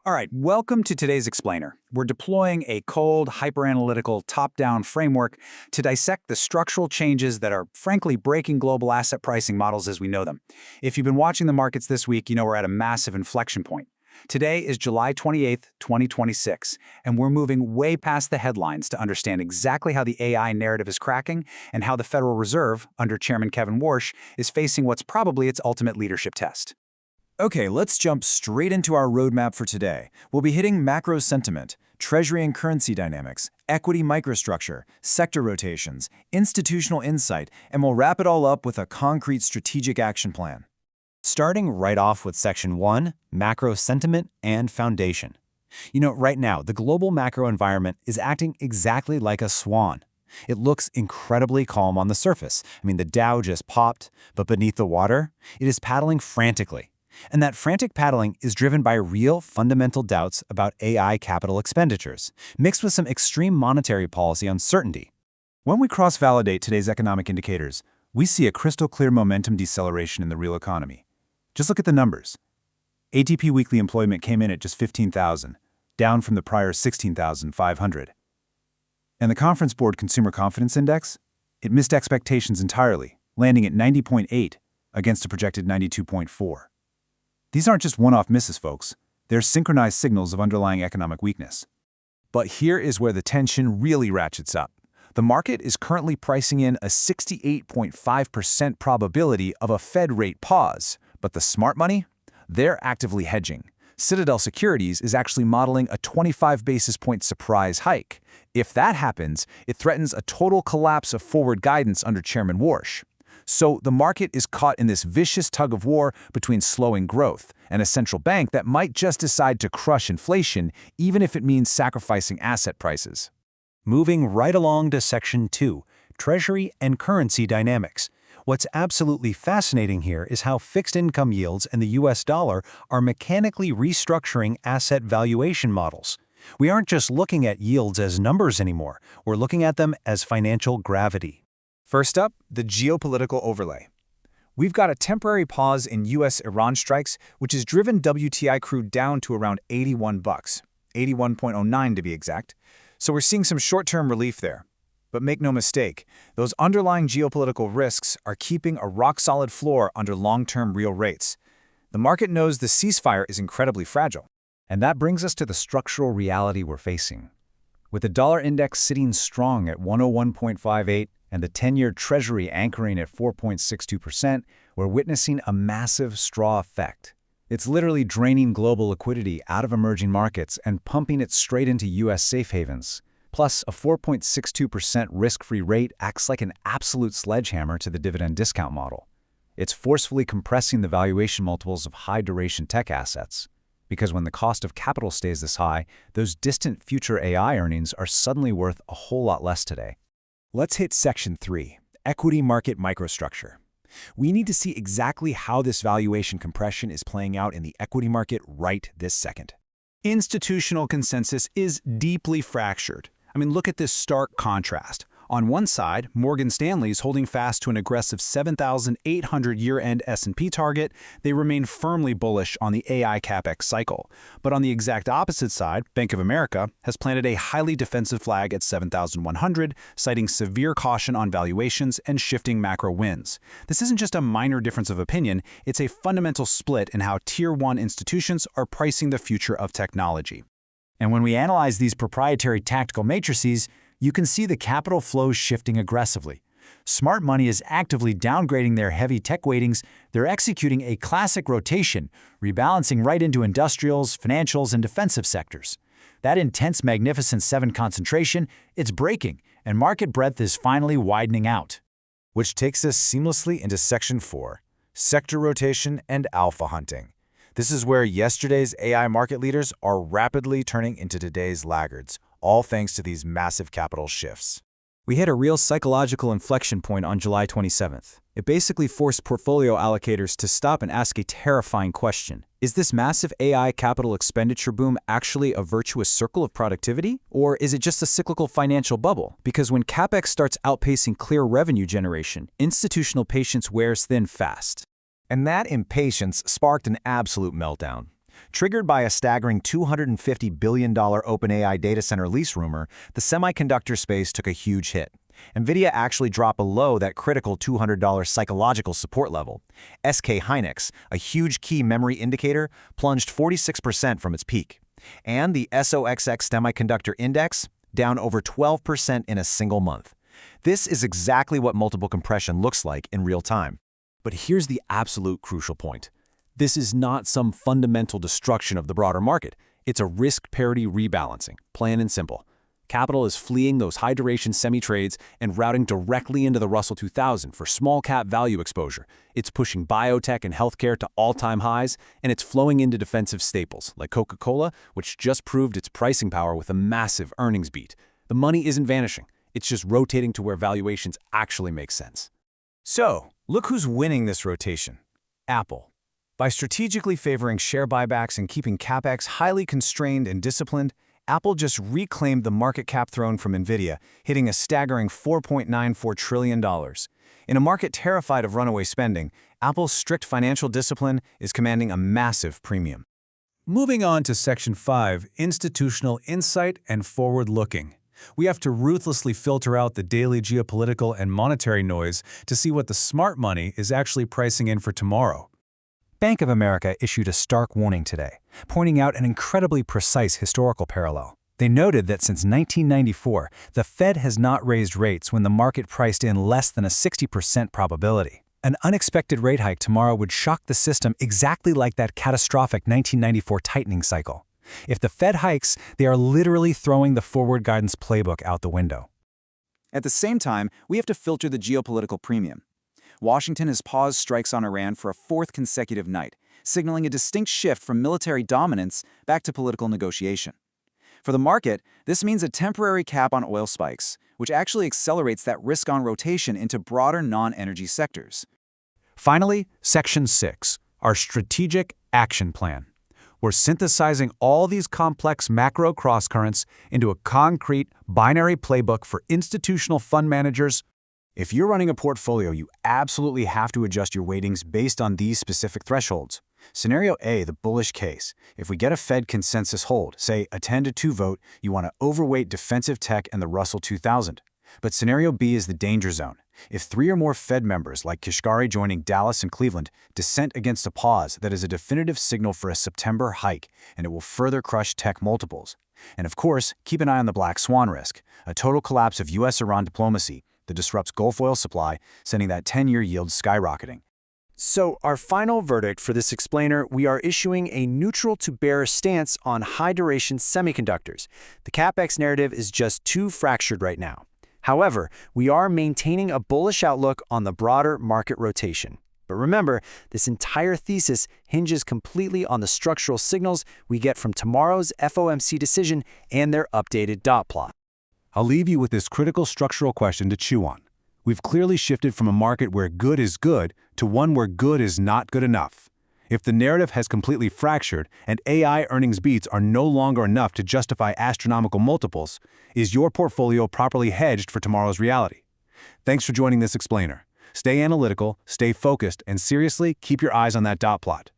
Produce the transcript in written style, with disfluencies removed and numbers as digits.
All right, welcome to today's Explainer. We're deploying a cold, hyper-analytical, top-down framework to dissect the structural changes that are, frankly, breaking global asset pricing models as we know them. If you've been watching the markets this week, you know we're at a massive inflection point. Today is July 28th, 2026, and we're moving way past the headlines to understand exactly how the AI narrative is cracking and how the Federal Reserve, under Chairman Kevin Warsh, is facing what's probably its ultimate leadership test. Okay, let's jump straight into our roadmap for today. We'll be hitting macro sentiment, treasury and currency dynamics, equity microstructure, sector rotations, institutional insight, and we'll wrap it all up with a concrete strategic action plan. Starting right off with Section 1, Macro Sentiment and Foundation. You know, right now, the global macro environment is acting exactly like a swan. It looks incredibly calm on the surface. The Dow just popped, but beneath the water, it is paddling frantically. And that frantic paddling is driven by real fundamental doubts about AI capital expenditures, mixed with some extreme monetary policy uncertainty. When we cross-validate today's economic indicators, we see a crystal-clear momentum deceleration in the real economy. Just look at the numbers. ADP weekly employment came in at just 15,000, down from the prior 16,500. And the Conference Board Consumer Confidence Index? It missed expectations entirely, landing at 90.8 against a projected 92.4. These aren't just one-off misses, folks. They're synchronized signals of underlying economic weakness. But here is where the tension really ratchets up. The market is currently pricing in a 68.5% probability of a Fed rate pause, but the smart money? They're actively hedging. Citadel Securities is actually modeling a 25 basis point surprise hike. If that happens, it threatens a total collapse of forward guidance under Chairman Warsh. So the market is caught in this vicious tug-of-war between slowing growth and a central bank that might just decide to crush inflation, even if it means sacrificing asset prices. Moving right along to Section 2, Treasury and Currency Dynamics. What's absolutely fascinating here is how fixed income yields and the US dollar are mechanically restructuring asset valuation models. We aren't just looking at yields as numbers anymore, we're looking at them as financial gravity. First up, the geopolitical overlay. We've got a temporary pause in U.S.-Iran strikes, which has driven WTI crude down to around $81, 81.09 to be exact. So we're seeing some short-term relief there. But make no mistake, those underlying geopolitical risks are keeping a rock-solid floor under long-term real rates. The market knows the ceasefire is incredibly fragile. And that brings us to the structural reality we're facing. With the dollar index sitting strong at 101.58, and the 10-year Treasury anchoring at 4.62%, we're witnessing a massive straw effect. It's literally draining global liquidity out of emerging markets and pumping it straight into U.S. safe havens. Plus, a 4.62% risk-free rate acts like an absolute sledgehammer to the dividend discount model. It's forcefully compressing the valuation multiples of high-duration tech assets. Because when the cost of capital stays this high, those distant future AI earnings are suddenly worth a whole lot less today. Let's hit Section 3, Equity Market Microstructure. We need to see exactly how this valuation compression is playing out in the equity market right this second. Institutional consensus is deeply fractured. Look at this stark contrast. On one side, Morgan Stanley is holding fast to an aggressive 7,800 year-end S&P target. They remain firmly bullish on the AI CapEx cycle. But on the exact opposite side, Bank of America has planted a highly defensive flag at 7,100, citing severe caution on valuations and shifting macro winds. This isn't just a minor difference of opinion, it's a fundamental split in how Tier 1 institutions are pricing the future of technology. And when we analyze these proprietary tactical matrices, you can see the capital flows shifting aggressively. Smart money is actively downgrading their heavy tech weightings. They're executing a classic rotation, rebalancing right into industrials, financials, and defensive sectors. That intense Magnificent Seven concentration, it's breaking, and market breadth is finally widening out. Which takes us seamlessly into Section 4, Sector Rotation and Alpha Hunting. This is where yesterday's AI market leaders are rapidly turning into today's laggards, all thanks to these massive capital shifts. We hit a real psychological inflection point on July 27th. It basically forced portfolio allocators to stop and ask a terrifying question. Is this massive AI capital expenditure boom actually a virtuous circle of productivity? Or is it just a cyclical financial bubble? Because when CapEx starts outpacing clear revenue generation, institutional patience wears thin fast. And that impatience sparked an absolute meltdown. Triggered by a staggering $250 billion OpenAI data center lease rumor, the semiconductor space took a huge hit. NVIDIA actually dropped below that critical $200 psychological support level. SK Hynix, a huge key memory indicator, plunged 46% from its peak. And the SOXX Semiconductor Index, down over 12% in a single month. This is exactly what multiple compression looks like in real time. But here's the absolute crucial point. This is not some fundamental destruction of the broader market. It's a risk-parity rebalancing, plain and simple. Capital is fleeing those high-duration semi-trades and routing directly into the Russell 2000 for small-cap value exposure. It's pushing biotech and healthcare to all-time highs, and it's flowing into defensive staples like Coca-Cola, which just proved its pricing power with a massive earnings beat. The money isn't vanishing. It's just rotating to where valuations actually make sense. So, look who's winning this rotation. Apple. By strategically favoring share buybacks and keeping CapEx highly constrained and disciplined, Apple just reclaimed the market cap throne from NVIDIA, hitting a staggering $4.94 trillion. In a market terrified of runaway spending, Apple's strict financial discipline is commanding a massive premium. Moving on to Section 5, Institutional Insight and Forward-Looking. We have to ruthlessly filter out the daily geopolitical and monetary noise to see what the smart money is actually pricing in for tomorrow. Bank of America issued a stark warning today, pointing out an incredibly precise historical parallel. They noted that since 1994, the Fed has not raised rates when the market priced in less than a 60% probability. An unexpected rate hike tomorrow would shock the system exactly like that catastrophic 1994 tightening cycle. If the Fed hikes, they are literally throwing the forward guidance playbook out the window. At the same time, we have to filter the geopolitical premium. Washington has paused strikes on Iran for a fourth consecutive night, signaling a distinct shift from military dominance back to political negotiation. For the market, this means a temporary cap on oil spikes, which actually accelerates that risk-on rotation into broader non-energy sectors. Finally, Section 6, our Strategic Action Plan. We're synthesizing all these complex macro crosscurrents into a concrete, binary playbook for institutional fund managers. If you're running a portfolio, you absolutely have to adjust your weightings based on these specific thresholds. Scenario A, the bullish case. If we get a Fed consensus hold, say a 10-2 vote, you want to overweight defensive tech and the Russell 2000. But Scenario B is the danger zone. If 3 or more Fed members, like Kashkari joining Dallas and Cleveland, dissent against a pause, that is a definitive signal for a September hike, and it will further crush tech multiples. And of course, keep an eye on the black swan risk, a total collapse of U.S.-Iran diplomacy that disrupts Gulf oil supply, sending that 10-year yield skyrocketing. So our final verdict for this explainer, we are issuing a neutral to bearish stance on high-duration semiconductors. The CapEx narrative is just too fractured right now. However, we are maintaining a bullish outlook on the broader market rotation. But remember, this entire thesis hinges completely on the structural signals we get from tomorrow's FOMC decision and their updated dot plot. I'll leave you with this critical structural question to chew on. We've clearly shifted from a market where good is good to one where good is not good enough. If the narrative has completely fractured and AI earnings beats are no longer enough to justify astronomical multiples, is your portfolio properly hedged for tomorrow's reality? Thanks for joining this explainer. Stay analytical, stay focused, and seriously, keep your eyes on that dot plot.